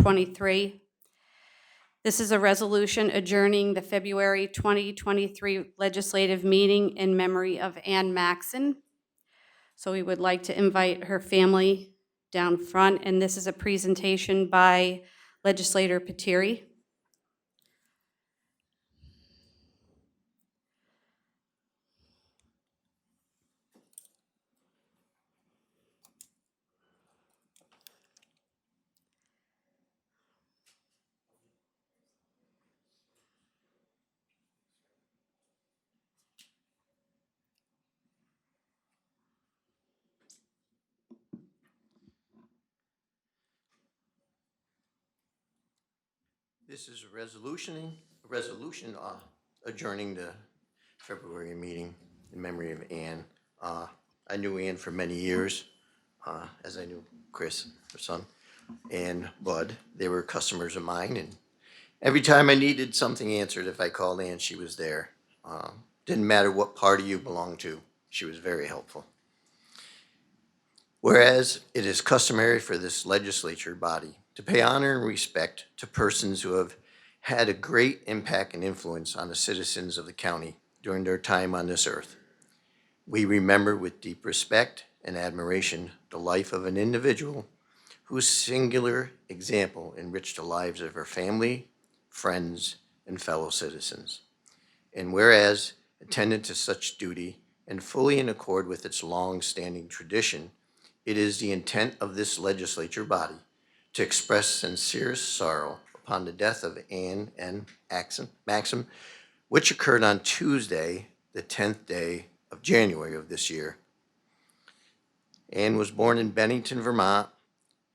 23. This is a resolution adjourning the February 2023 legislative meeting in memory of Ann Maxon. So we would like to invite her family down front, and this is a presentation by Legislator Patiri. This is a resolution adjourning the February meeting in memory of Ann. I knew Ann for many years, as I knew Chris, her son, and Bud. They were customers of mine, and every time I needed something answered, if I called Ann, she was there. Didn't matter what party you belonged to, she was very helpful. Whereas it is customary for this legislature body to pay honor and respect to persons who have had a great impact and influence on the citizens of the county during their time on this earth. We remember with deep respect and admiration the life of an individual whose singular example enriched the lives of her family, friends, and fellow citizens. And whereas, attendant to such duty and fully in accord with its long-standing tradition, it is the intent of this legislature body to express sincere sorrow upon the death of Ann N. Maxon, which occurred on Tuesday, the 10th day of January of this year. Ann was born in Bennington, Vermont,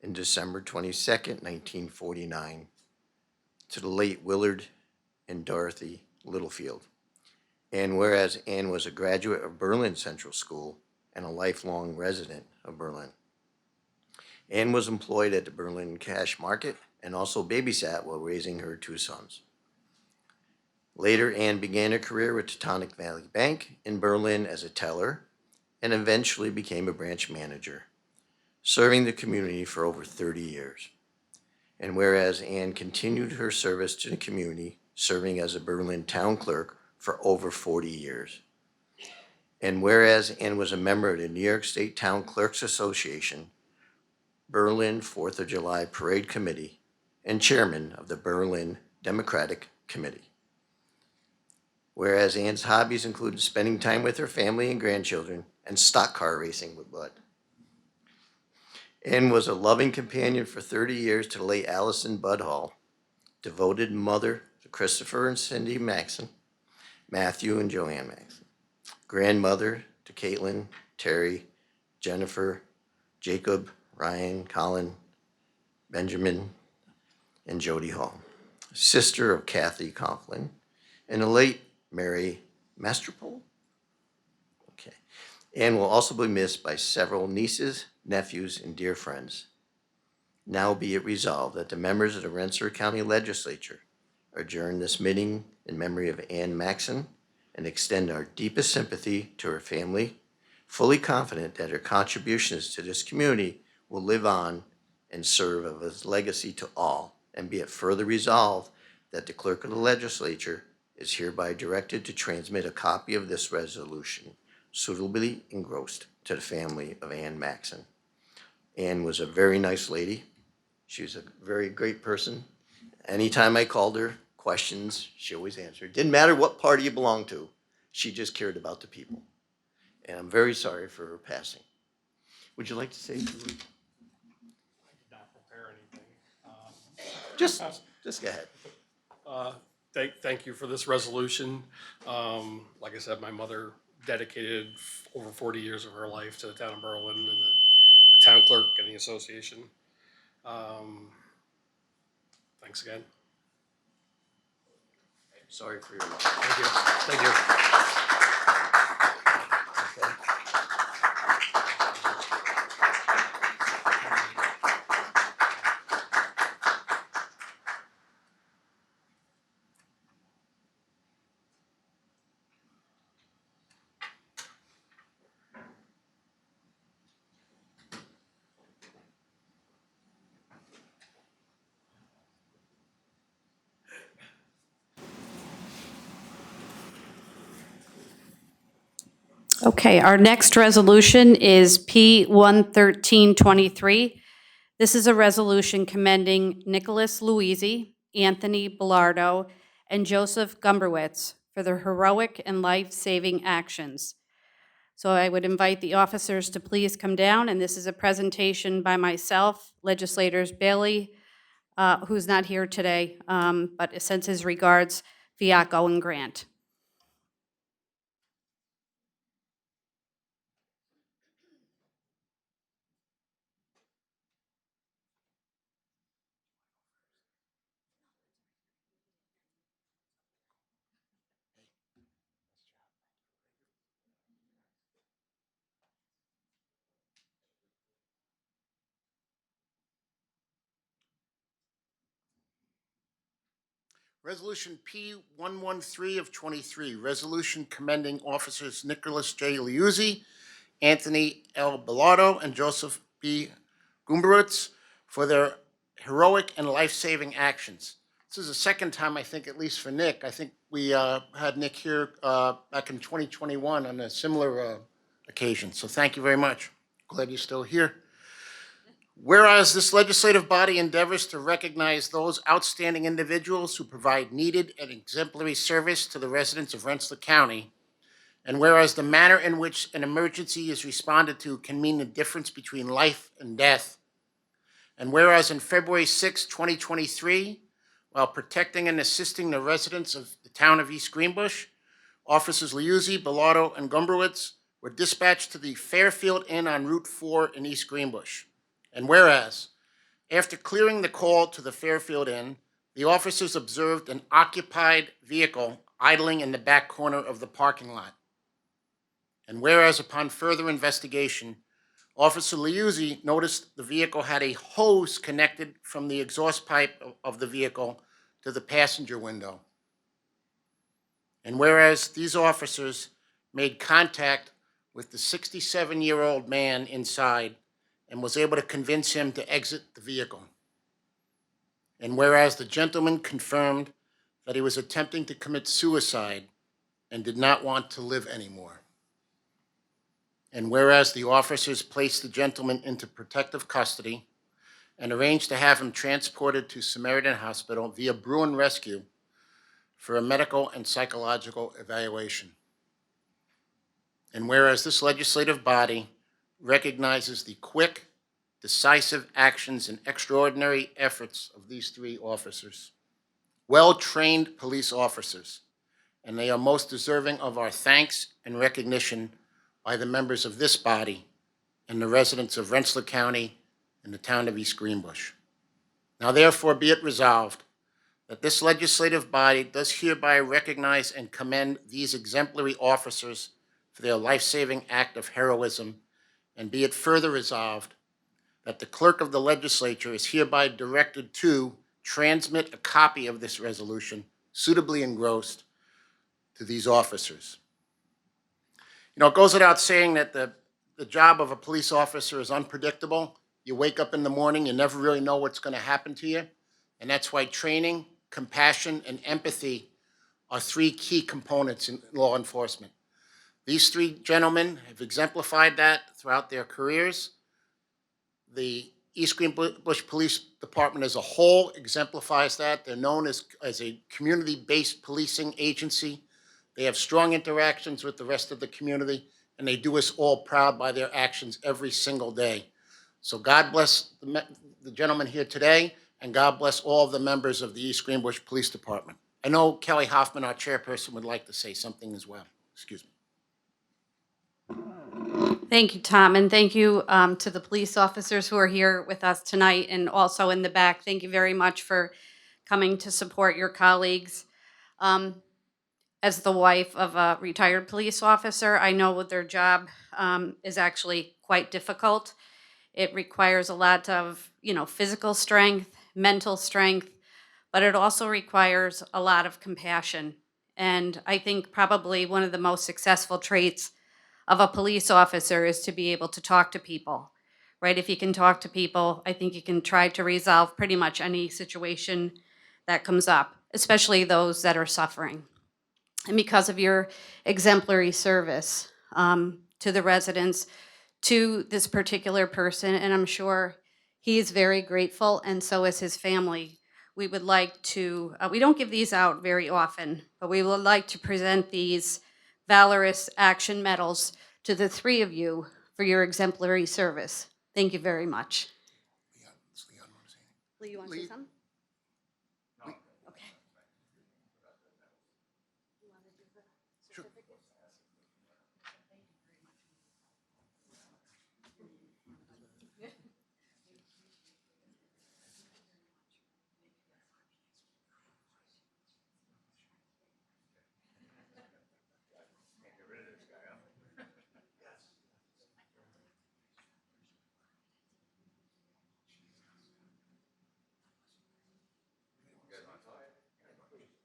on December 22nd, 1949, to the late Willard and Dorothy Littlefield. And whereas Ann was a graduate of Berlin Central School and a lifelong resident of Berlin. Ann was employed at the Berlin Cash Market and also babysat while raising her two sons. Later, Ann began a career with Teutonic Valley Bank in Berlin as a teller and eventually became a branch manager, serving the community for over 30 years. And whereas Ann continued her service to the community, serving as a Berlin town clerk for over 40 years. And whereas Ann was a member of the New York State Town Clerks Association, Berlin 4th of July Parade Committee, and chairman of the Berlin Democratic Committee. Whereas Ann's hobbies included spending time with her family and grandchildren and stock car racing with Bud. Ann was a loving companion for 30 years to the late Allison Bud Hall, devoted mother to Christopher and Cindy Maxon, Matthew and Joanne Maxon, grandmother to Caitlin, Terry, Jennifer, Jacob, Ryan, Colin, Benjamin, and Jody Hall, sister of Kathy Conklin, and the late Mary Masterpole. Okay. Ann will also be missed by several nieces, nephews, and dear friends. Now be it resolved that the members of the Rensselaer County Legislature adjourn this meeting in memory of Ann Maxon and extend our deepest sympathy to her family, fully confident that her contributions to this community will live on and serve as a legacy to all, and be it further resolved that the clerk of the legislature is hereby directed to transmit a copy of this resolution suitably engrossed to the family of Ann Maxon. Ann was a very nice lady. She was a very great person. Anytime I called her questions, she always answered. Didn't matter what party you belonged to, she just cared about the people. And I'm very sorry for her passing. Would you like to say something? I did not prepare anything. Just go ahead. Thank you for this resolution. Like I said, my mother dedicated over 40 years of her life to the town of Berlin and the town clerk and the association. Thanks again. Sorry for your loss. Thank you. Thank you. Okay. Okay, our next resolution is P 11323. This is a resolution commending Nicholas Luisi, Anthony Bellardo, and Joseph Gumberwitz for their heroic and life-saving actions. So I would invite the officers to please come down, and this is a presentation by myself, legislators Bailey, who's not here today, but sends his regards, Fiacco and Grant. Resolution P 113 of 23, resolution commending officers Nicholas J. Liuzzi, Anthony L. Bellardo, and Joseph B. Gumberwitz for their heroic and life-saving actions. This is the second time, I think, at least for Nick. I think we had Nick here back in 2021 on a similar occasion. So thank you very much. Glad you're still here. Whereas this legislative body endeavors to recognize those outstanding individuals who provide needed and exemplary service to the residents of Rensselaer County, and whereas the manner in which an emergency is responded to can mean the difference between life and death, and whereas in February 6, 2023, while protecting and assisting the residents of the town of East Greenbush, officers Liuzzi, Bellardo, and Gumberwitz were dispatched to the Fairfield Inn on Route 4 in East Greenbush. And whereas, after clearing the call to the Fairfield Inn, the officers observed an occupied vehicle idling in the back corner of the parking lot. And whereas, upon further investigation, Officer Liuzzi noticed the vehicle had a hose connected from the exhaust pipe of the vehicle to the passenger window. And whereas these officers made contact with the 67-year-old man inside and was able to convince him to exit the vehicle. And whereas the gentleman confirmed that he was attempting to commit suicide and did not want to live anymore. And whereas the officers placed the gentleman into protective custody and arranged to have him transported to Samaritan Hospital via Bruin Rescue for a medical and psychological evaluation. And whereas this legislative body recognizes the quick, decisive actions and extraordinary efforts of these three officers, well-trained police officers, and they are most deserving of our thanks and recognition by the members of this body and the residents of Rensselaer County and the town of East Greenbush. Now therefore be it resolved that this legislative body does hereby recognize and commend these exemplary officers for their life-saving act of heroism, and be it further resolved that the clerk of the legislature is hereby directed to transmit a copy of this resolution suitably engrossed to these officers. You know, it goes without saying that the job of a police officer is unpredictable. You wake up in the morning, you never really know what's going to happen to you. And that's why training, compassion, and empathy are three key components in law enforcement. These three gentlemen have exemplified that throughout their careers. The East Greenbush Police Department as a whole exemplifies that. They're known as a community-based policing agency. They have strong interactions with the rest of the community, and they do us all proud by their actions every single day. So God bless the gentleman here today, and God bless all of the members of the East Greenbush Police Department. I know Kelly Hoffman, our chairperson, would like to say something as well. Excuse me. Thank you, Tom, and thank you to the police officers who are here with us tonight and also in the back. Thank you very much for coming to support your colleagues. As the wife of a retired police officer, I know what their job is actually quite difficult. It requires a lot of, physical strength, mental strength, but it also requires a lot of compassion. And I think probably one of the most successful traits of a police officer is to be able to talk to people, right? If you can talk to people, I think you can try to resolve pretty much any situation that comes up, especially those that are suffering. And because of your exemplary service, to the residents, to this particular person, and I'm sure he is very grateful, and so is his family. We would like to, we don't give these out very often, but we would like to present these Valorous Action Medals to the three of you for your exemplary service. Thank you very much. Lee, you want to say something? Okay.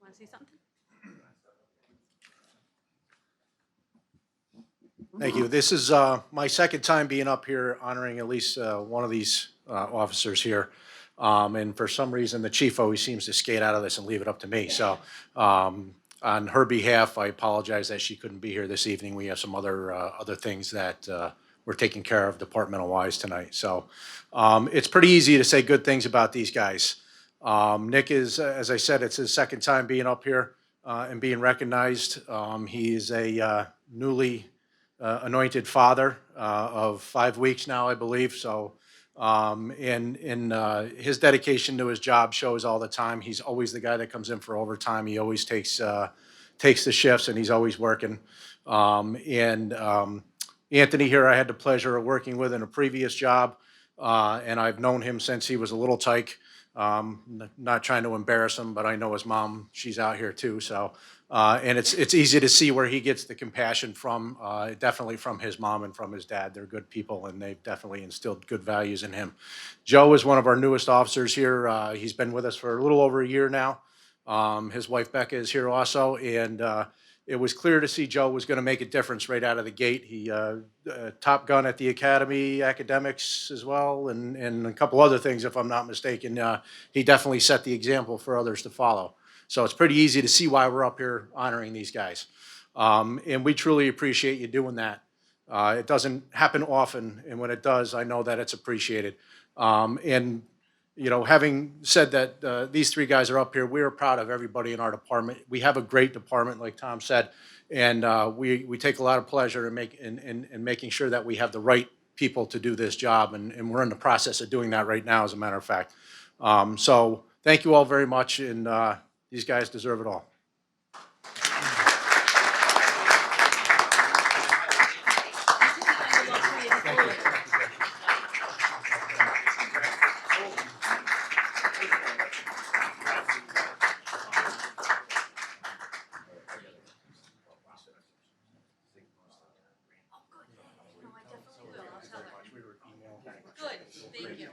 Want to say something? Thank you. This is my second time being up here honoring at least one of these officers here. And for some reason, the chief always seems to skate out of this and leave it up to me. So on her behalf, I apologize that she couldn't be here this evening. We have some other things that we're taking care of departmental-wise tonight. So it's pretty easy to say good things about these guys. Nick is, as I said, it's his second time being up here and being recognized. He is a newly anointed father of 5 weeks now, I believe. So, his dedication to his job shows all the time. He's always the guy that comes in for overtime. He always takes the shifts, and he's always working. Anthony here, I had the pleasure of working with in a previous job, and I've known him since he was a little tyke. Not trying to embarrass him, but I know his mom, she's out here too. So, and it's easy to see where he gets the compassion from, definitely from his mom and from his dad. They're good people, and they've definitely instilled good values in him. Joe is one of our newest officers here. He's been with us for a little over a year now. His wife Becca is here also, and it was clear to see Joe was going to make a difference right out of the gate. He top gun at the academy, academics as well, and a couple other things, if I'm not mistaken. He definitely set the example for others to follow. So it's pretty easy to see why we're up here honoring these guys. And we truly appreciate you doing that. It doesn't happen often, and when it does, I know that it's appreciated. And you know, having said that, these three guys are up here, we are proud of everybody in our department. We have a great department, like Tom said, and we take a lot of pleasure in making sure that we have the right people to do this job, and we're in the process of doing that right now, as a matter of fact. So thank you all very much, and these guys deserve it all. Good, thank you.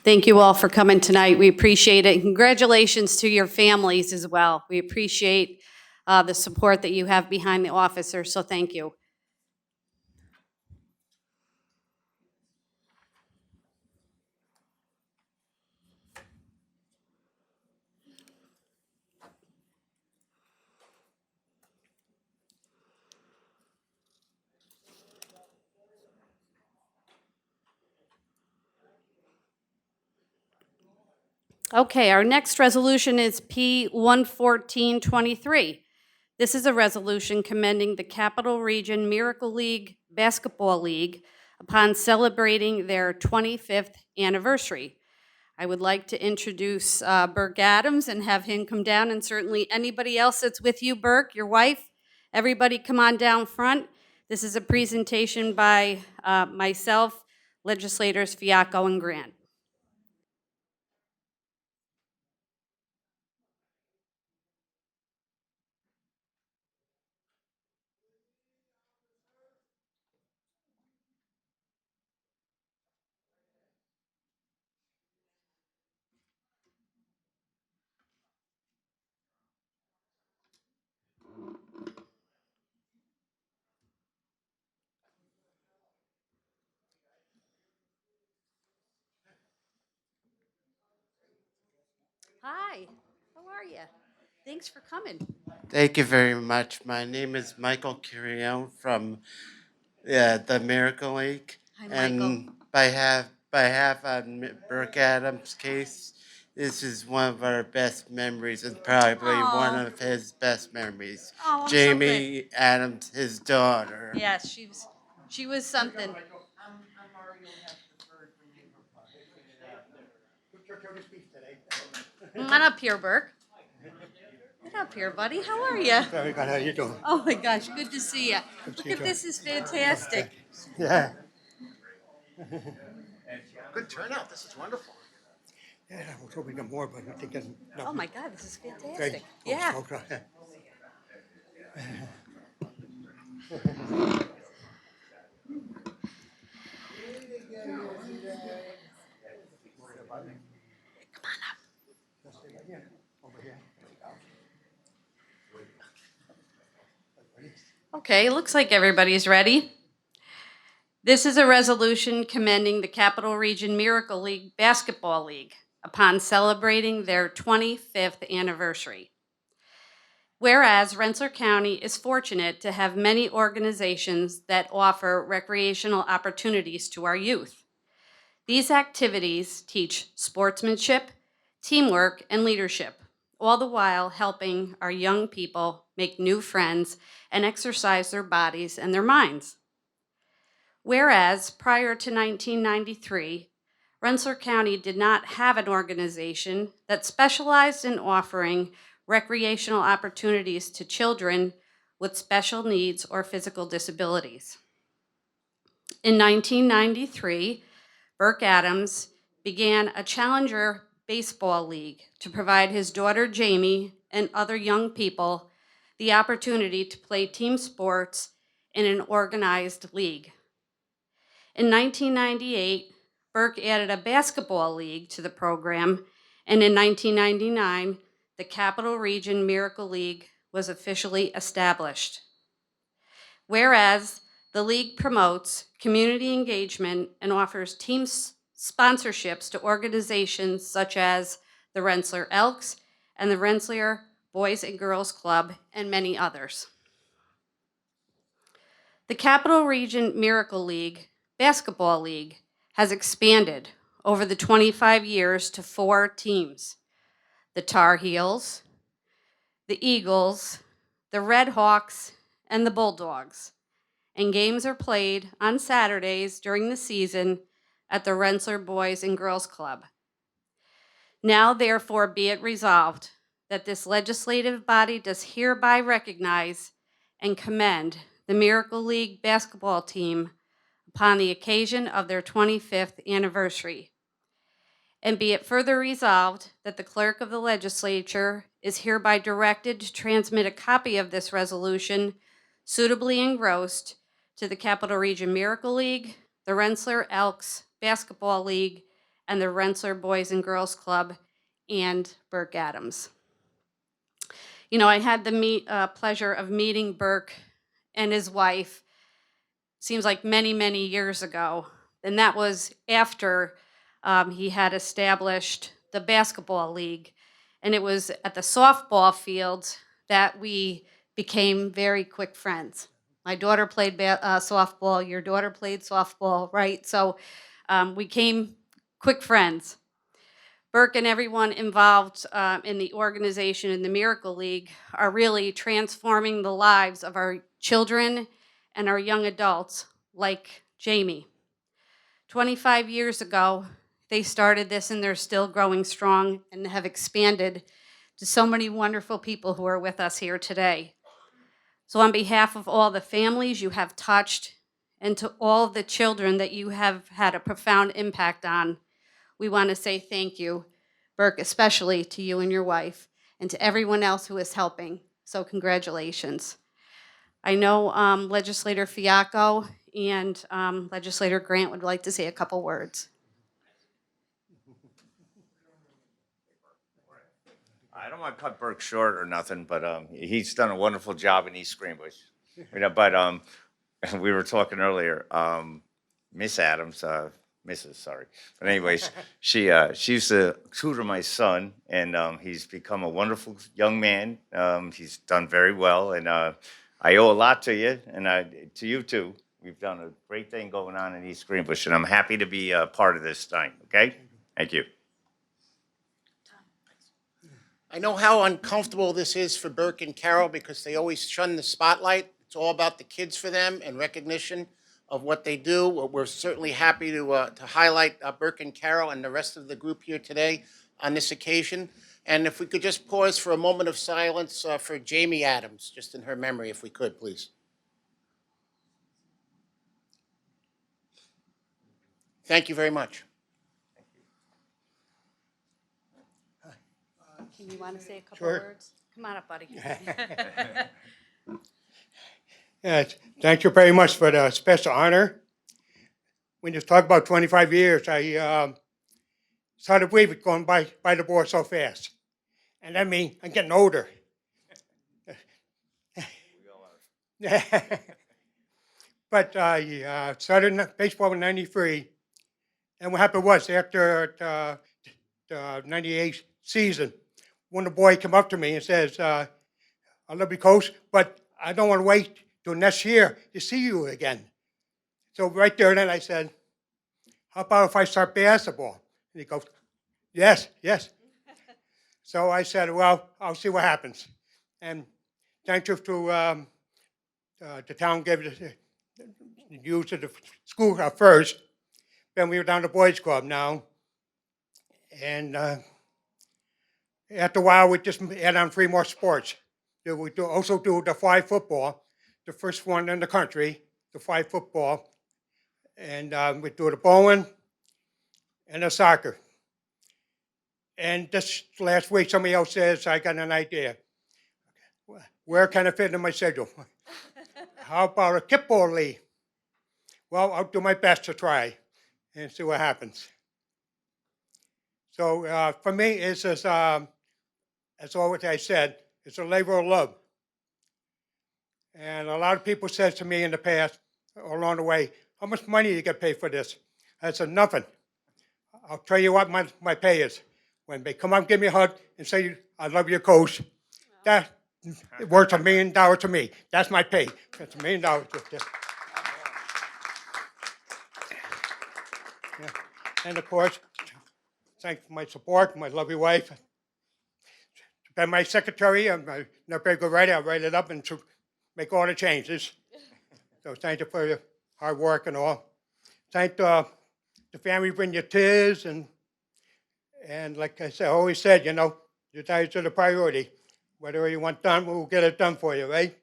Thank you all for coming tonight. We appreciate it. Congratulations to your families as well. We appreciate the support that you have behind the officers, so thank you. Okay, our next resolution is P 11423. This is a resolution commending the Capital Region Miracle League Basketball League upon celebrating their 25th anniversary. I would like to introduce Burke Adams and have him come down, and certainly anybody else that's with you, Burke, your wife, everybody come on down front. This is a presentation by myself, legislators Fiacco and Grant. Hi, how are you? Thanks for coming. Thank you very much. My name is Michael Curiel from the Miracle League. Hi, And Michael. by half on Burke Adams' case, this is one of our best memories and probably one Aw. of his best memories. Oh, I'm so Jamie Adams, his daughter. Yes, she was something. Come on up here, Burke. Get up here, buddy. How are you? Very good. How you doing? Oh my gosh, good to see you. Look you at too. this, is fantastic. Yeah. Good turnout, this is wonderful. Yeah, I was hoping to get more, but I think there's no. Oh my God, this is Great. fantastic. Oh, Yeah. okay. Okay, looks like everybody's ready. This is a resolution commending the Capital Region Miracle League Basketball League upon celebrating their 25th anniversary. Whereas Rensselaer County is fortunate to have many organizations that offer recreational opportunities to our youth. These activities teach sportsmanship, teamwork, and leadership, all the while helping our young people make new friends and exercise their bodies and their minds. Whereas prior to 1993, Rensselaer County did not have an organization that specialized in offering recreational opportunities to children with special needs or physical disabilities. In 1993, Burke Adams began a challenger baseball league to provide his daughter Jamie and other young people the opportunity to play team sports in an organized league. In 1998, Burke added a basketball league to the program, and in 1999, the Capital Region Miracle League was officially established. Whereas the league promotes community engagement and offers team sponsorships to organizations such as the Rensselaer Elks and the Rensselaer Boys and Girls Club, and many others. The Capital Region Miracle League Basketball League has expanded over the 25 years to 4 teams: the Tar Heels, the Eagles, the Red Hawks, and the Bulldogs. And games are played on Saturdays during the season at the Rensselaer Boys and Girls Club. Now, therefore, be it resolved that this legislative body does hereby recognize and commend the Miracle League basketball team upon the occasion of their 25th anniversary. And be it further resolved that the clerk of the legislature is hereby directed to transmit a copy of this resolution suitably engrossed to the Capital Region Miracle League, the Rensselaer Elks Basketball League, and the Rensselaer Boys and Girls Club, and Burke Adams. You know, I had the pleasure of meeting Burke and his wife, seems like many, many years ago. And that was after he had established the basketball league. And it was at the softball field that we became very quick friends. My daughter played softball, your daughter played softball, right? So we became quick friends. Burke and everyone involved in the organization in the Miracle League are really transforming the lives of our children and our young adults, like Jamie. 25 years ago, they started this, and they're still growing strong and have expanded to so many wonderful people who are with us here today. So on behalf of all the families you have touched, and to all the children that you have had a profound impact on, we want to say thank you, Burke, especially to you and your wife, and to everyone else who is helping. So congratulations. I know Legislator Fiacco and Legislator Grant would like to say a couple words. I don't want to cut Burke short or nothing, but he's done a wonderful job in East Greenbush. You know, but we were talking earlier, Miss Adams, Mrs., sorry. But anyways, she used to tutor my son, and he's become a wonderful young man. He's done very well, and I owe a lot to you, and to you too. We've done a great thing going on in East Greenbush, and I'm happy to be a part of this time, okay? Thank you. I know how uncomfortable this is for Burke and Carol because they always shun the spotlight. It's all about the kids for them and recognition of what they do. We're certainly happy to highlight Burke and Carol and the rest of the group here today on this occasion. And if we could just pause for a moment of silence for Jamie Adams, just in her memory, if we could, please. Thank you very much. You want to say a couple Sure. words? Come on up, buddy. Yes, thank you very much for the special honor. When you talk about 25 years, I started to believe it going by the board so fast. And I mean, I'm getting older. But I started in baseball in '93. And what happened was after the '98 season, when the boy came up to me and says, I love you, coach, but I don't want to wait till next year to see you again. So right there, then I said, how about if I start basketball? And he goes, yes, yes. So I said, well, I'll see what happens. And thank you to the town gave it the use of the school first. Then we were down to boys club now. And after a while, we just add on 3 more sports. We also do the flag football, the first one in the country, the flag football. And we do the bowling and the soccer. And this last week, somebody else says, I got an idea. Where can I fit in my schedule? How about a kickball league? Well, I'll do my best to try and see what happens. So for me, it's just, as always I said, it's a labor of love. And a lot of people said to me in the past, along the way, how much money do you get paid for this? I said, nothing. I'll tell you what my pay is. When they come up and give me a hug and say, I love you, coach, that worth $1 million to me. That's my pay. That's $1 million. Yeah. And of course, thanks for my support, my lovely wife. And my secretary, I'm not very good writer. I write it up and to make all the changes. So thank you for your hard work and all. Thank the family bring your tears and like I said, I always said, you know, your diets are the priority. Whatever you want done, we'll get it done for you, right?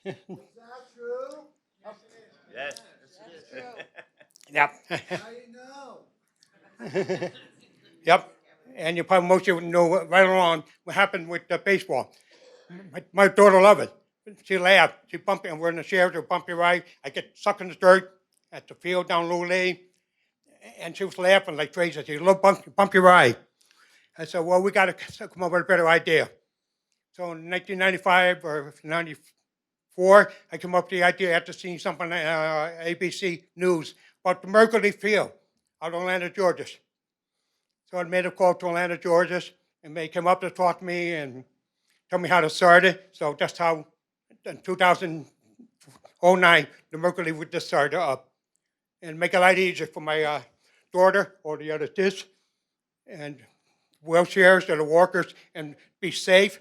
We're doing our best. Yes. Yep. Yep. And you probably most of you know right along what happened with baseball. My daughter loved it. She laughed. She bumped me, and we're in the sheriff, she'll bump you right. I get stuck in the dirt at the field down Lule. And she was laughing like crazy. She loved bump you right. I said, well, we got to come up with a better idea. So in 1995 or 94, I came up with the idea after seeing something on ABC News about the Mercury Field out of Atlanta, Georgia. So I made a call to Atlanta, Georgia, and they came up to talk to me and tell me how to start it. So that's how, in 2009, the Mercury would just start up and make it a lot easier for my daughter or the other kids and wheelchairs and the walkers and be safe.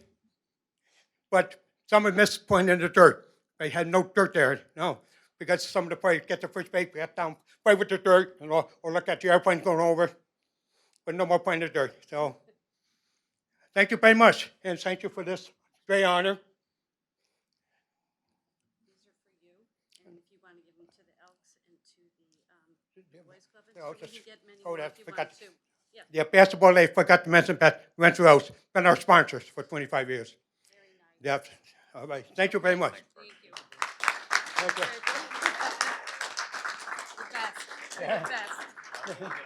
But someone missed putting in the dirt. They had no dirt there, no. Because some of the players get the first base, get down, play with the dirt, and or look at the airplane going over. But no more playing in the dirt. So thank you very much. And thank you for this great honor. These are for you, and if you want to give them to the Elks and to the Boys Club, Yeah, I'll you just can get many go more there. if you Forgot- want to. Yeah, Yeah, basketball, I forgot to mention that Renfrew House, been our sponsors for 25 years. very nice. Yep. All right. Thank you very much. Thank you. Thank you. You're the best. You're the best.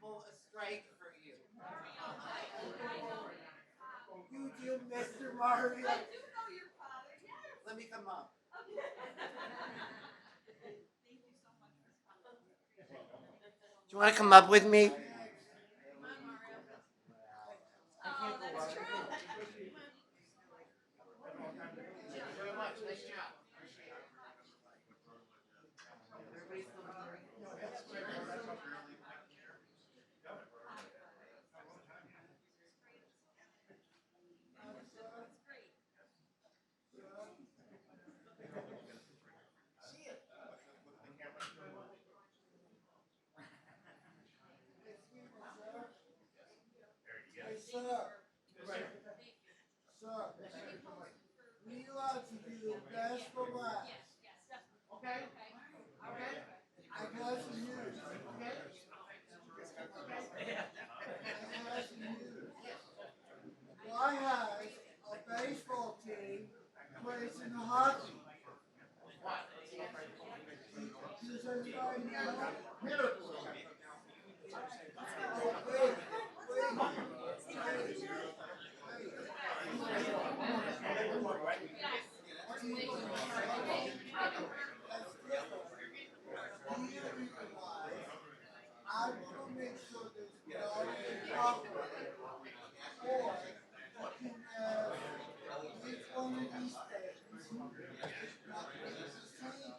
pull a strike for you. You do, Mr. Mario. I do know your father, yes. Let me come up. Do you want to come up with me? We love to do best for last. Okay? Okay? I got some news. Okay? I have some news. Why has a baseball team plays in the hockey? Does everybody know? Oh, wait. I want to make sure that we all get operated. Or you can have each one of these things. Not the same.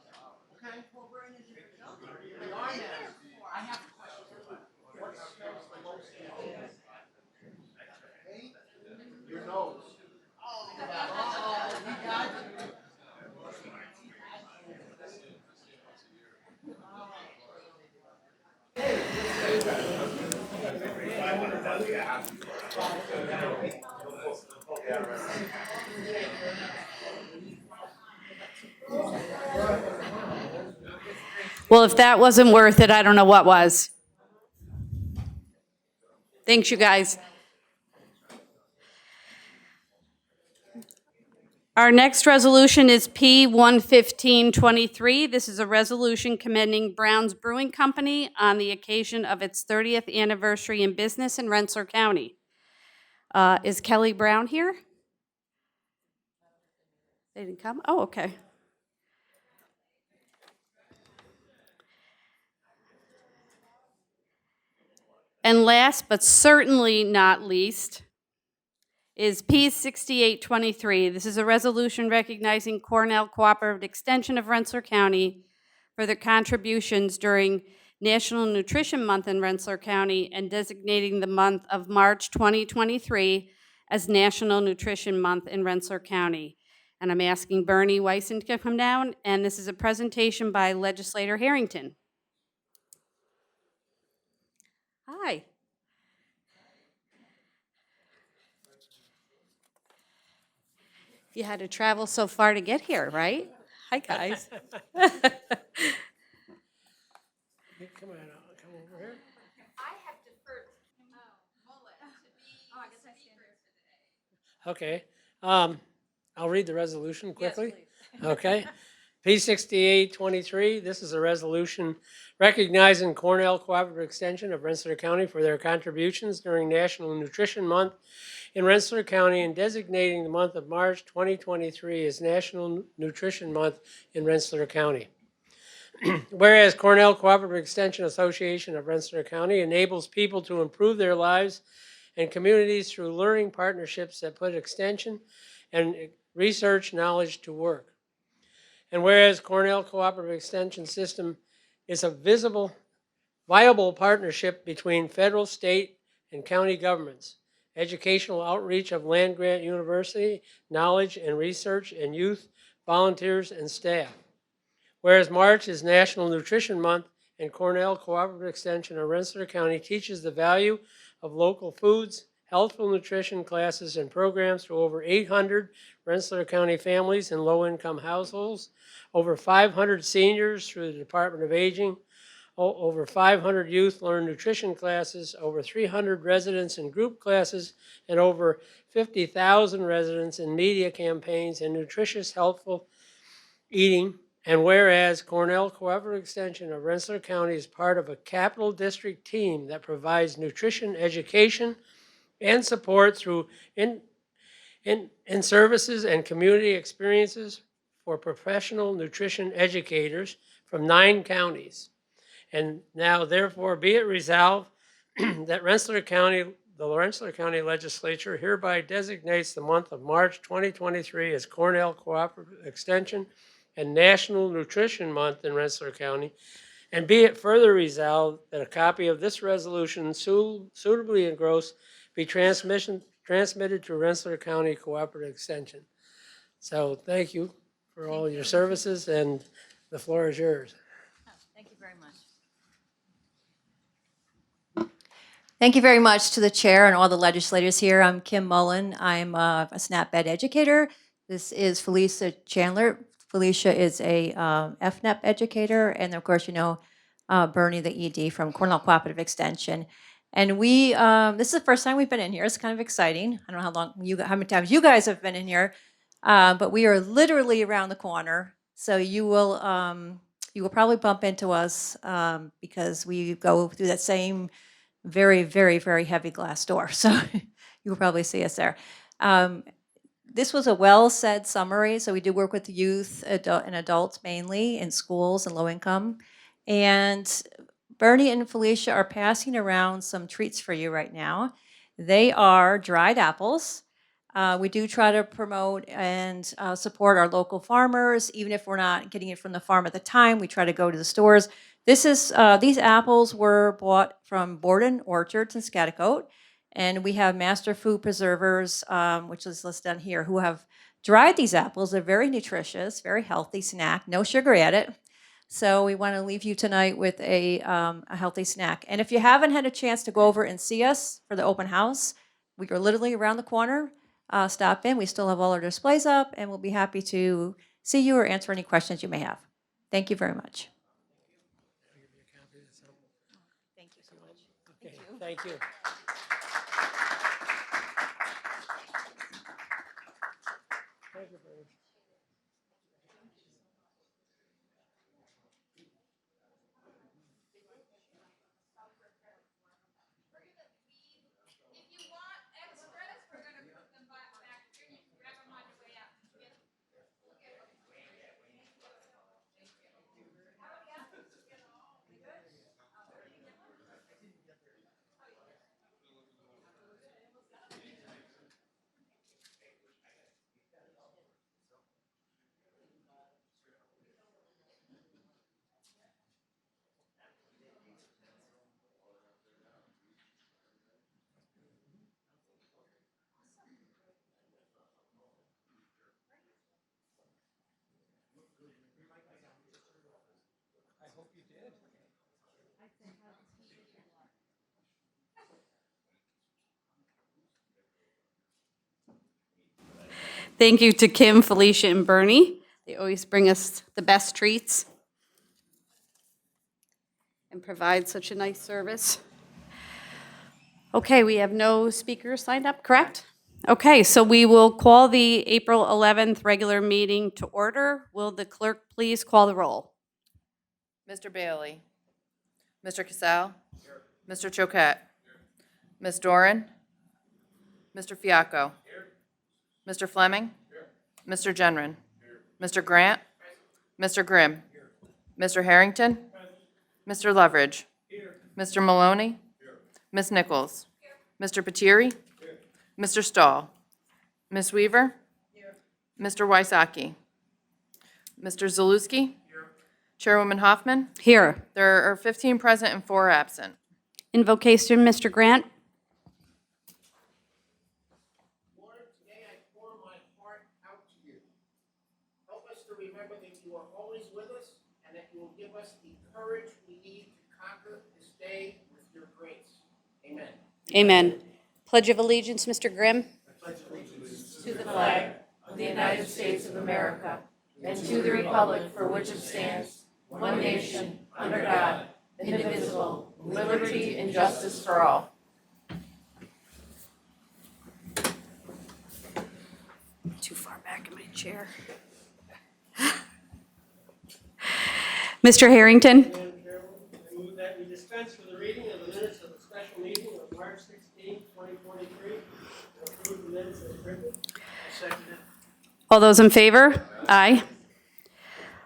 Okay? Well, we're in a different building. We are now. I have a question. What smells the most? Hey? Your nose. Oh, you got it. Well, if that wasn't worth it, I don't know what was. Thanks, you guys. Our next resolution is P 11523. This is a resolution commending Brown's Brewing Company on the occasion of its 30th anniversary in business in Rensselaer County. Is Kelly Brown here? They didn't come? Oh, okay. And last but certainly not least is P 6823. This is a resolution recognizing Cornell Cooperative Extension of Rensselaer County for their contributions during National Nutrition Month in Rensselaer County and designating the month of March 2023 as National Nutrition Month in Rensselaer County. And I'm asking Bernie Wyson to come down, and this is a presentation by Legislator Harrington. Hi. You had to travel so far to get here, right? Hi, guys. Come on, come over here. I have deferred Mullet to be the speaker today. Okay, I'll read the resolution quickly. Okay. P 6823, this is a resolution recognizing Cornell Cooperative Extension of Rensselaer County for their contributions during National Nutrition Month in Rensselaer County and designating the month of March 2023 as National Nutrition Month in Rensselaer County. Whereas Cornell Cooperative Extension Association of Rensselaer County enables people to improve their lives and communities through learning partnerships that put extension and research knowledge to work. And whereas Cornell Cooperative Extension System is a viable partnership between federal, state, and county governments, educational outreach of land-grant university, knowledge and research, and youth, volunteers, and staff. Whereas March is National Nutrition Month, and Cornell Cooperative Extension of Rensselaer County teaches the value of local foods, healthful nutrition classes and programs to over 800 Rensselaer County families and low-income households, over 500 seniors through the Department of Aging, over 500 youth learn nutrition classes, over 300 residents in group classes, and over 50,000 residents in media campaigns and nutritious, healthful eating And whereas Cornell Cooperative Extension of Rensselaer County is part of a capital district team that provides nutrition education and support through in services and community experiences for professional nutrition educators from 9 counties. And now therefore be it resolved that the Rensselaer County Legislature hereby designates the month of March 2023 as Cornell Cooperative Extension and National Nutrition Month in Rensselaer County. And be it further resolved that a copy of this resolution suitably engrossed be transmitted to Rensselaer County Cooperative Extension. So thank you for all your services, and the floor is yours. Thank you very much. Thank you very much to the chair and all the legislators here. I'm Kim Mullen. I'm a SNAP Ed educator. This is Felicia Chandler. Felicia is a FNAP educator, and of course, you know Bernie, the ED from Cornell Cooperative Extension. And we, this is the first time we've been in here. It's kind of exciting. I don't know how many times you guys have been in here, but we are literally around the corner. So you will probably bump into us because we go through that same very, very, very heavy glass door. So you will probably see us there. This was a well-said summary. So we do work with youth and adults mainly in schools and low income. And Bernie and Felicia are passing around some treats for you right now. They are dried apples. We do try to promote and support our local farmers. Even if we're not getting it from the farm at the time, we try to go to the stores. These apples were bought from Borden Orchards in Scotticoke. And we have Master Food Preservers, which is listed on here, who have dried these apples. They're very nutritious, very healthy snack, no sugar added. So we want to leave you tonight with a healthy snack. And if you haven't had a chance to go over and see us for the open house, we are literally around the corner. Stop in. We still have all our displays up, and we'll be happy to see you or answer any questions you may have. Thank you very much. Thank you so much. Okay, thank you. Thank you, Bernie. If you want extras, we're gonna put them back here. You can grab them on your way out. Thank you to Kim, Felicia, and Bernie. They always bring us the best treats and provide such a nice service. Okay, we have no speakers signed up, correct? Okay, so we will call the April 11th regular meeting to order. Will the clerk please call the roll? Mr. Bailey. Mr. Cassell. Mr. Choquette. Ms. Doran. Mr. Fiacco. Mr. Fleming. Mr. Genren. Mr. Grant. Mr. Grimm. Mr. Harrington. Mr. Leverage. Mr. Maloney. Ms. Nichols. Mr. Patiri. Mr. Stahl. Ms. Weaver. Mr. Wysocki. Mr. Zaluski. Chairwoman Hoffman. Here. There are 15 present and 4 absent. Invocation, Mr. Grant. Lord, today I pour my heart out to you. Help us to remember that you are always with us and that you will give us the courage we need to conquer this day with your grace. Amen. Amen. Pledge of Allegiance, Mr. Grimm. To the flag of the United States of America and to the republic for which it stands, one nation, under God, indivisible, with liberty and justice for all. Too far back in my chair. Mr. Harrington? Madam Chairwoman, I move that we dispense with the reading of the minutes of the special meeting of March 16, 2023, and approve the minutes as printed. All those in favor? Aye.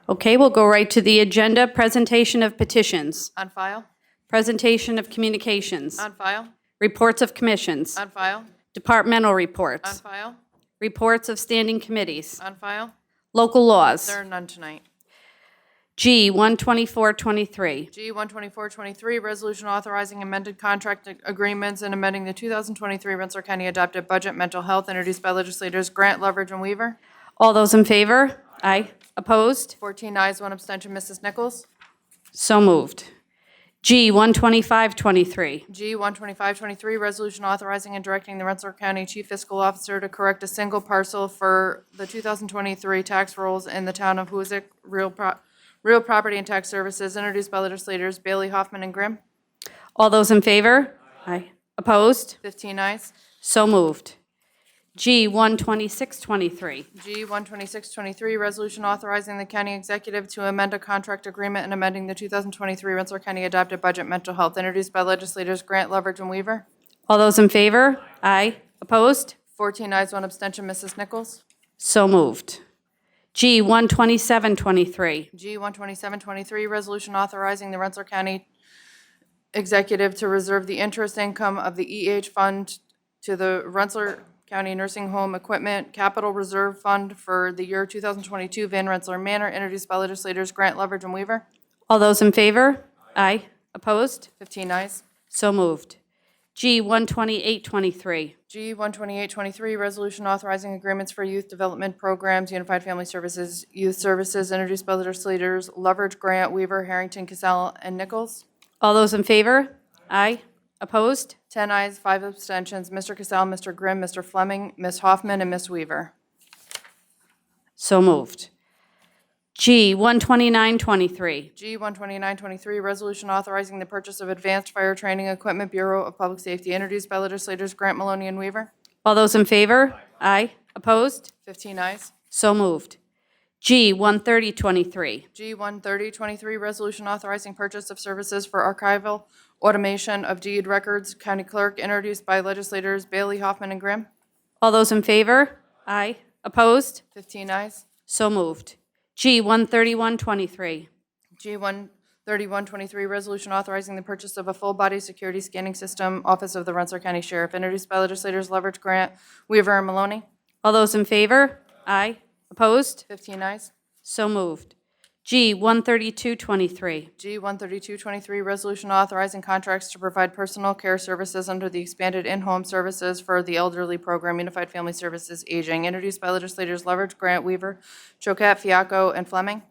Okay, we'll go right to the agenda. Presentation of petitions, On file? presentation of communications, On file? reports of commissions, On file? departmental On reports, file? reports of standing committees, On file? local laws. There are none tonight. G, 12423. G 12423, resolution authorizing amended contract agreements and amending the 2023 Rensselaer County adopted budget mental health introduced by legislators Grant, Leverage, and Weaver. All those in favor? Aye. Opposed? 14 ayes, 1 abstention. Mrs. Nichols? So moved. G, 12523. G 12523, resolution authorizing and directing the Rensselaer County Chief Fiscal Officer to correct a single parcel for the 2023 tax rolls in the town of Hoosick, real property and tax services, introduced by legislators Bailey, Hoffman, and Grimm. All those in favor? Aye. Opposed? 15 ayes. So moved. G, 12623. G 12623, resolution authorizing the county executive to amend a contract agreement and amending the 2023 Rensselaer County adopted budget mental health, introduced by legislators Grant, Leverage, and Weaver. All those in favor? Aye. Opposed? 14 ayes, 1 abstention. Mrs. Nichols? So moved. G, 12723. G 12723, resolution authorizing the Rensselaer County executive to reserve the interest income of the EH fund to the Rensselaer County Nursing Home Equipment Capital Reserve Fund for the year 2022 Van Rensselaer Manor, introduced by legislators Grant, Leverage, and Weaver. All those in favor? Aye. Opposed? 15 ayes. So moved. G, 12823. G 12823, resolution authorizing agreements for youth development programs, Unified Family Services, Youth Services, introduced by legislators Leverage, Grant, Weaver, Harrington, Casell, and Nichols. All those in favor? Aye. Opposed? 10 ayes, 5 abstentions. Mr. Casell, Mr. Grimm, Mr. Fleming, Ms. Hoffman, and Ms. Weaver. So moved. G, 12923. G 12923, resolution authorizing the purchase of advanced fire training equipment, Bureau of Public Safety, introduced by legislators Grant, Maloney, and Weaver. All those in favor? Aye. Opposed? 15 ayes. So moved. G, 13023. G 13023, resolution authorizing purchase of services for archival automation of deed records, County Clerk, introduced by legislators Bailey, Hoffman, and Grimm. All those in favor? Aye. Opposed? 15 ayes. So moved. G, 13123. G 13123, resolution authorizing the purchase of a full-body security scanning system, Office of the Rensselaer County Sheriff, introduced by legislators Leverage, Grant, Weaver, and Maloney. All those in favor? Aye. Opposed? 15 ayes. So moved. G, 13223. G 13223, resolution authorizing contracts to provide personal care services under the expanded in-home services for the elderly program, Unified Family Services Aging, introduced by legislators Leverage, Grant, Weaver, Choquette, Fiaco, and Fleming.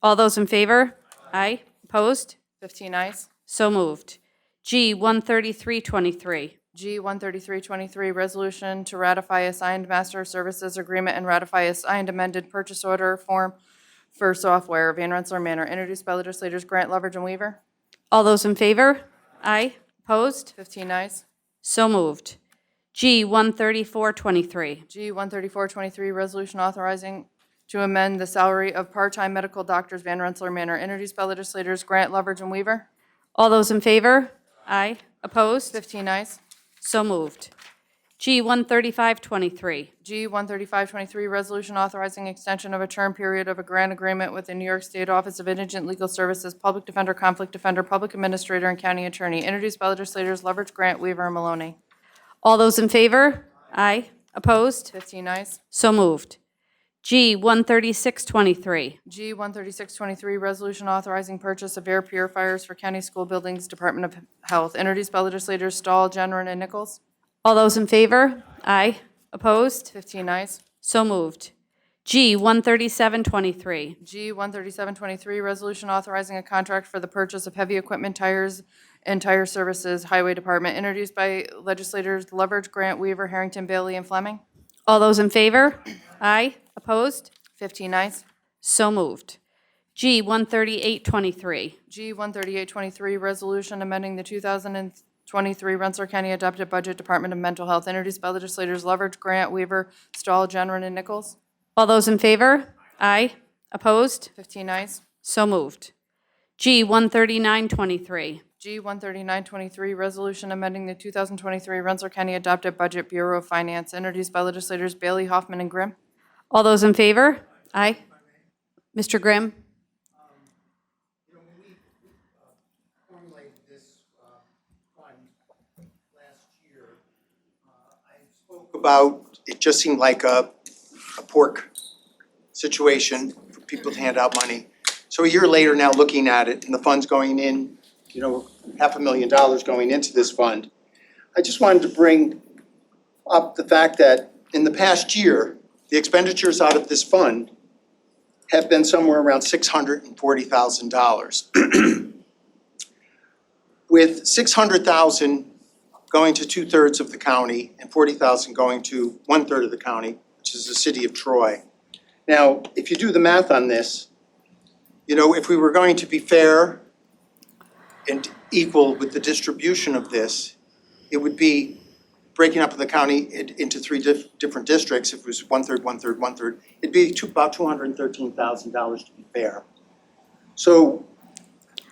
All those in favor? Aye. Opposed? 15 ayes. So moved. G, 13323. G 13323, resolution to ratify assigned master services agreement and ratify assigned amended purchase order form for software, Van Rensselaer Manor, introduced by legislators Grant, Leverage, and Weaver. All those in favor? Aye. Opposed? 15 ayes. So moved. G, 13423. G 13423, resolution authorizing to amend the salary of part-time medical doctors, Van Rensselaer Manor, introduced by legislators Grant, Leverage, and Weaver. All those in favor? Aye. Opposed? 15 ayes. So moved. G, 13523. G 13523, resolution authorizing extension of a term period of a grant agreement with the New York State Office of Indigent Legal Services, Public Defender, Conflict Defender, Public Administrator, and County Attorney, introduced by legislators Leverage, Grant, Weaver, and Maloney. All those in favor? Aye. Opposed? 15 ayes. So moved. G, 13623. G 13623, resolution authorizing purchase of air purifiers for county school buildings, Department of Health, introduced by legislators Stahl, Jenron, and Nichols. All those in favor? Aye. Opposed? 15 ayes. So moved. G, 13723. G 13723, resolution authorizing a contract for the purchase of heavy equipment, tires, and tire services, Highway Department, introduced by legislators Leverage, Grant, Weaver, Harrington, Bailey, and Fleming. All those in favor? Aye. Opposed? 15 ayes. So moved. G, 13823. G 13823, resolution amending the 2023 Rensselaer County adopted budget, Department of Mental Health, introduced by legislators Leverage, Grant, Weaver, Stahl, Jenron, and Nichols. All those in favor? Aye. Opposed? 15 ayes. So moved. G 13923. G 13923, resolution amending the 2023 Rensselaer County Adopted Budget Bureau of Finance, introduced by legislators Bailey, Hoffman, and Grimm. All those in favor? Aye. Mr. Grimm? Formulated this fund last year, I spoke about, it just seemed like a pork situation for people to hand out money. So a year later now, looking at it, and the fund's going in, $500,000 going into this fund. I just wanted to bring up the fact that in the past year, the expenditures out of this fund have been somewhere around $640,000. With $600,000 going to 2/3 of the county and $40,000 going to 1/3 of the county, which is the city of Troy. Now, if you do the math on this, if we were going to be fair and equal with the distribution of this, it would be breaking up the county into three different districts. If it was 1/3, 1/3, 1/3, it'd be about $213,000 to be fair. So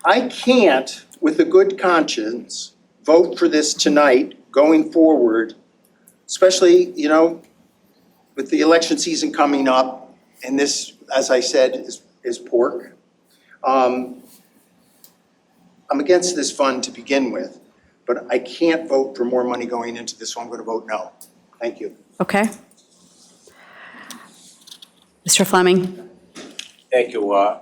I can't, with a good conscience, vote for this tonight going forward, especially, with the election season coming up, and this, as I said, is pork. I'm against this fund to begin with, but I can't vote for more money going into this, so I'm going to vote no. Thank you. Okay. Mr. Fleming? Thank you. I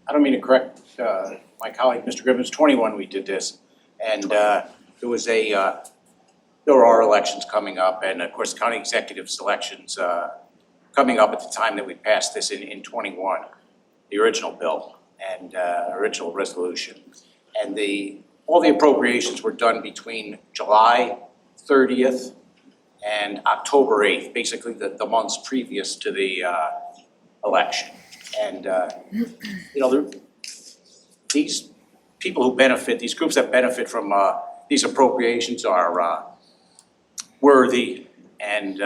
don't mean to correct my colleague, Mr. Grimm. It was 21 we did this. And there are elections coming up, and of course, county executives elections coming up at the time that we passed this in 21, the original bill and original resolution. And all the appropriations were done between July 30th and October 8th, basically the months previous to the election. And, these people who benefit, these groups that benefit from these appropriations are worthy, and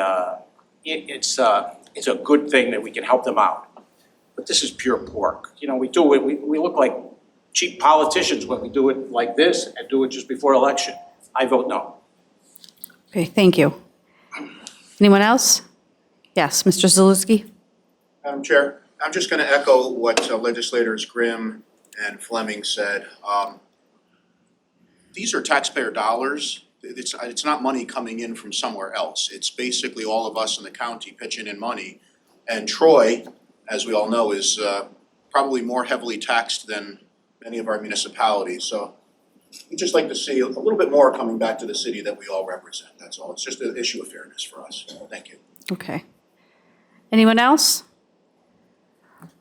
it's a good thing that we can help them out. But this is pure pork. We do it, we look like cheap politicians when we do it like this and do it just before election. I vote no. Okay, thank you. Anyone else? Yes, Mr. Zaluski? Madam Chair, I'm just going to echo what legislators Grimm and Fleming said. These are taxpayer dollars. It's not money coming in from somewhere else. It's basically all of us in the county pitching in money. And Troy, as we all know, is probably more heavily taxed than many of our municipalities. So we'd just like to see a little bit more coming back to the city that we all represent. That's all. It's just an issue of fairness for us. Thank you. Okay. Anyone else?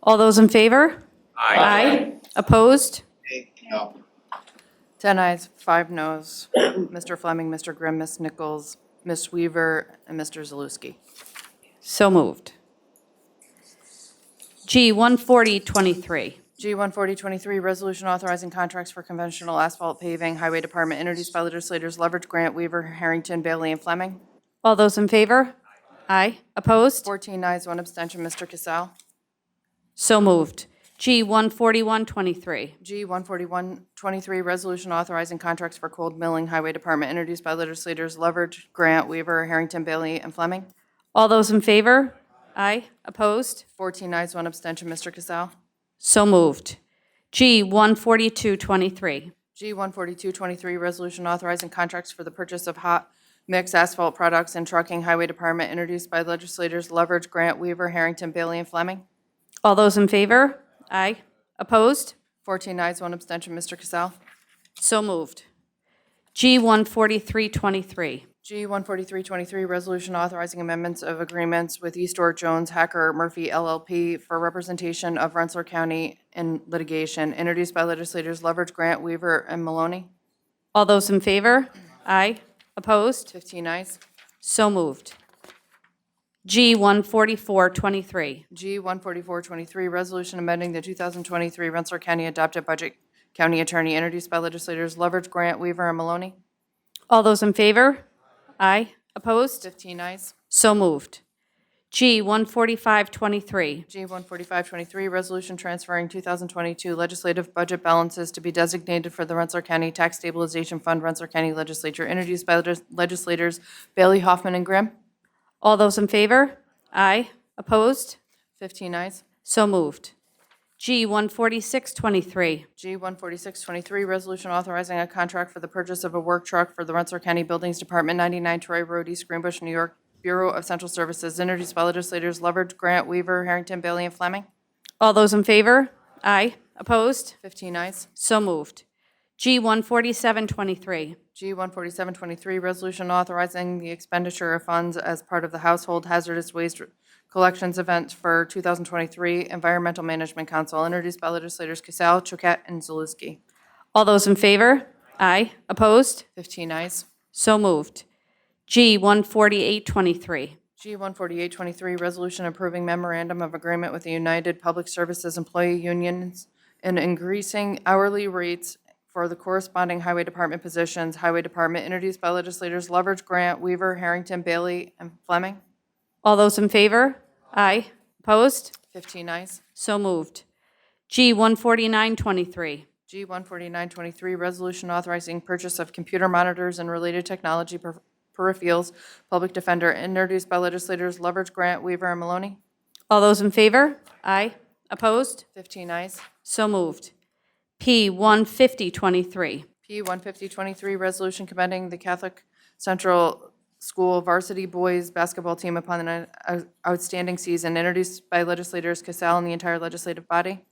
All those in favor? Aye. Opposed? No. 10 ayes, 5 noes. Mr. Fleming, Mr. Grimm, Ms. Nichols, Ms. Weaver, and Mr. Zaluski. So moved. G 14023. G 14023, resolution authorizing contracts for conventional asphalt paving, Highway Department, introduced by legislators Leverage, Grant, Weaver, Harrington, Bailey, and Fleming. All those in favor? Aye. Opposed? 14 ayes, 1 abstention. Mr. Cassell. So moved. G 14123. G 14123, resolution authorizing contracts for cold milling, Highway Department, introduced by legislators Leverage, Grant, Weaver, Harrington, Bailey, and Fleming. All those in favor? Aye. Opposed? 14 ayes, 1 abstention. Mr. Cassell. So moved. G 14223. G 14223, resolution authorizing contracts for the purchase of hot mix asphalt products and trucking, Highway Department, introduced by legislators Leverage, Grant, Weaver, Harrington, Bailey, and Fleming. All those in favor? Aye. Opposed? 14 ayes, 1 abstention. Mr. Cassell. So moved. G 14323. G 14323, resolution authorizing amendments of agreements with Eastort Jones Hacker Murphy LLP for representation of Rensselaer County in litigation, introduced by legislators Leverage, Grant, Weaver, and Maloney. All those in favor? Aye. Opposed? 15 ayes. So moved. G 14423. G 14423, resolution amending the 2023 Rensselaer County Adopted Budget, County Attorney, introduced by legislators Leverage, Grant, Weaver, and Maloney. All those in favor? Aye. Opposed? 15 ayes. So moved. G 14523. G 14523, resolution transferring 2022 legislative budget balances to be designated for the Rensselaer County Tax Stabilization Fund, Rensselaer County Legislature, introduced by legislators Bailey, Hoffman, and Grimm. All those in favor? Aye. Opposed? 15 ayes. So moved. G 14623. G 14623, resolution authorizing a contract for the purchase of a work truck for the Rensselaer County Buildings Department, 99 Troy Road, East Greenbush, New York, Bureau of Central Services, introduced by legislators Lovett, Grant, Weaver, Harrington, Bailey, and Fleming. All those in favor? Aye. Opposed? 15 ayes. So moved. G 14723. G 14723, resolution authorizing the expenditure of funds as part of the Household Hazardous Waste Collections Event for 2023 Environmental Management Council, introduced by legislators Casal, Choquette, and Zaluski. All those in favor? Aye. Opposed? 15 ayes. So moved. G 14823. G 14823, resolution approving memorandum of agreement with the United Public Services Employee Unions and increasing hourly rates for the corresponding Highway Department positions. Highway Department, introduced by legislators Lovett, Grant, Weaver, Harrington, Bailey, and Fleming. All those in favor? Aye. Opposed? 15 ayes. So moved. G 14923. G 14923, resolution authorizing purchase of computer monitors and related technology peripherals, public defender, introduced by legislators Lovett, Grant, Weaver, and Maloney. All those in favor? Aye. Opposed? 15 ayes. So moved. P 15023. P 15023, resolution commending the Catholic Central School varsity boys basketball team upon an outstanding season, introduced by legislators Casal and the entire legislative body.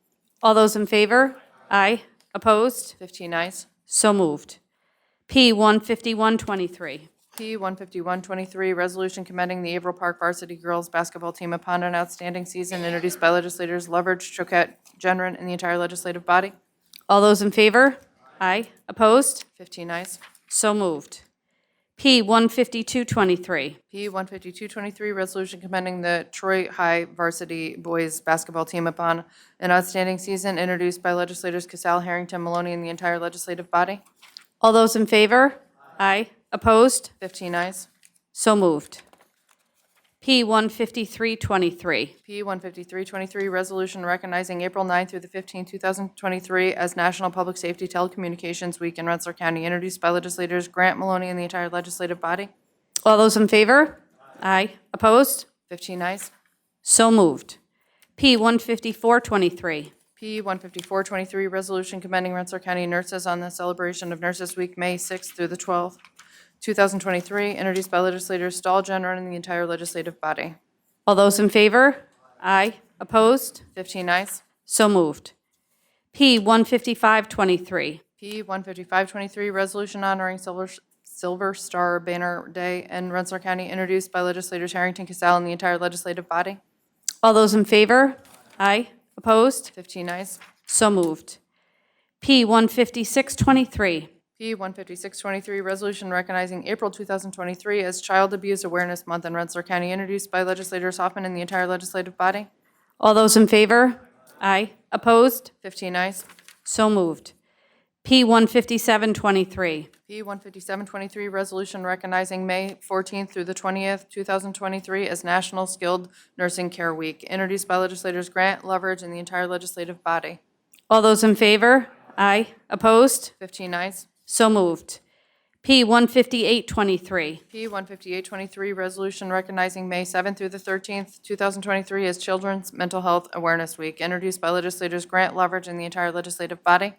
All those in favor? Aye. Opposed? 15 ayes. So moved. P 15123. P 15123, resolution commending the Averill Park varsity girls basketball team upon an outstanding season, introduced by legislators Lovett, Choquette, Genron, and the entire legislative body. All those in favor? Aye. Opposed? 15 ayes. So moved. P 15223. P 15223, resolution commending the Troy High varsity boys basketball team upon an outstanding season, introduced by legislators Casal, Harrington, Maloney, and the entire legislative body. All those in favor? Aye. Opposed? 15 ayes. So moved. P 15323. P 15323, resolution recognizing April 9th through the 15th, 2023 as National Public Safety Telecommunications Week in Rensselaer County, introduced by legislators Grant, Maloney, and the entire legislative body. All those in favor? Aye. Opposed? 15 ayes. So moved. P 15423. P 15423, resolution commending Rensselaer County nurses on the celebration of Nurses Week, May 6th through the 12th, 2023, introduced by legislators Stahl, Genron, and the entire legislative body. All those in favor? Aye. Opposed? 15 ayes. So moved. P 15523. P 15523, resolution honoring Silver Star Banner Day in Rensselaer County, introduced by legislators Harrington, Casal, and the entire legislative body. All those in favor? Aye. Opposed? 15 ayes. So moved. P 15623. P 15623, resolution recognizing April 2023 as Child Abuse Awareness Month in Rensselaer County, introduced by legislators Hoffman and the entire legislative body. All those in favor? Aye. Opposed? 15 ayes. So moved. P 15723. P 15723, resolution recognizing May 14th through the 20th, 2023 as National Skilled Nursing Care Week, introduced by legislators Grant, Loveridge, and the entire legislative body. All those in favor? Aye. Opposed? 15 ayes. So moved. P 15823. P 15823, resolution recognizing May 7th through the 13th, 2023 as Children's Mental Health Awareness Week, introduced by legislators Grant, Loveridge, and the entire legislative body.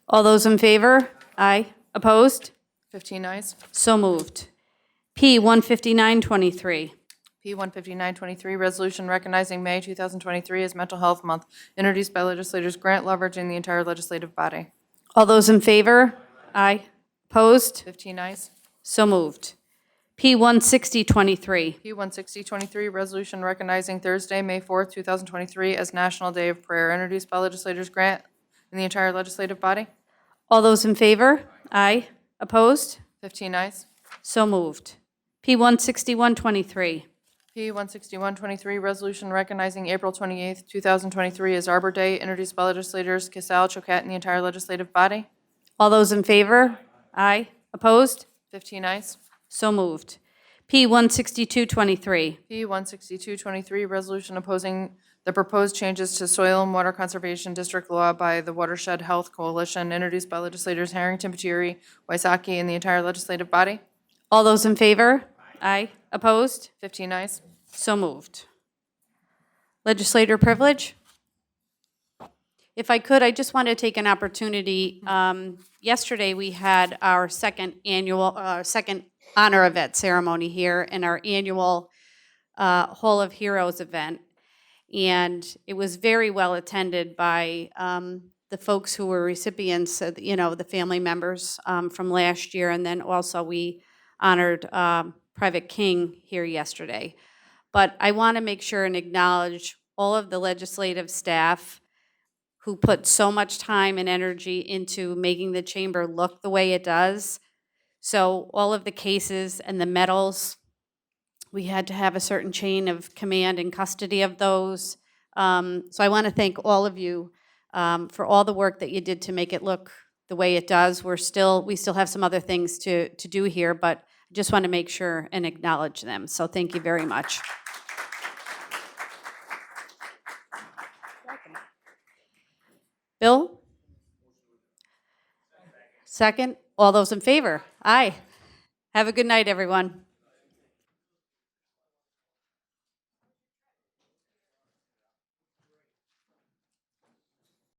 All those in favor? Aye. Opposed? 15 ayes. So moved. P 15923. P 15923, resolution recognizing May 2023 as Mental Health Month, introduced by legislators Grant, Loveridge, and the entire legislative body. All those in favor? Aye. Opposed? 15 ayes. So moved. P 16023. P 16023, resolution recognizing Thursday, May 4th, 2023 as National Day of Prayer, introduced by legislators Grant and the entire legislative body. All those in favor? Aye. Opposed? 15 ayes. So moved. P 16123. P 16123, resolution recognizing April 28th, 2023 as Arbor Day, introduced by legislators Casal, Choquette, and the entire legislative body. All those in favor? Aye. Opposed? 15 ayes. So moved. P 16223. P 16223, resolution opposing the proposed changes to soil and water conservation district law by the Watershed Health Coalition, introduced by legislators Harrington, Patiri, Waisaki, and the entire legislative body. All those in favor? Aye. Opposed? 15 ayes. So moved. Legislator privilege? If I could, I just want to take an opportunity. Yesterday, we had our second Honor of Vet ceremony here and our annual Hall of Heroes event. And it was very well attended by the folks who were recipients, the family members from last year. And then also we honored Private King here yesterday. But I want to make sure and acknowledge all of the legislative staff who put so much time and energy into making the chamber look the way it does. So all of the cases and the medals, we had to have a certain chain of command and custody of those. So I want to thank all of you for all the work that you did to make it look the way it does. We still have some other things to do here, but I just want to make sure and acknowledge them. So thank you very much. Bill? Second? All those in favor? Aye. Have a good night, everyone.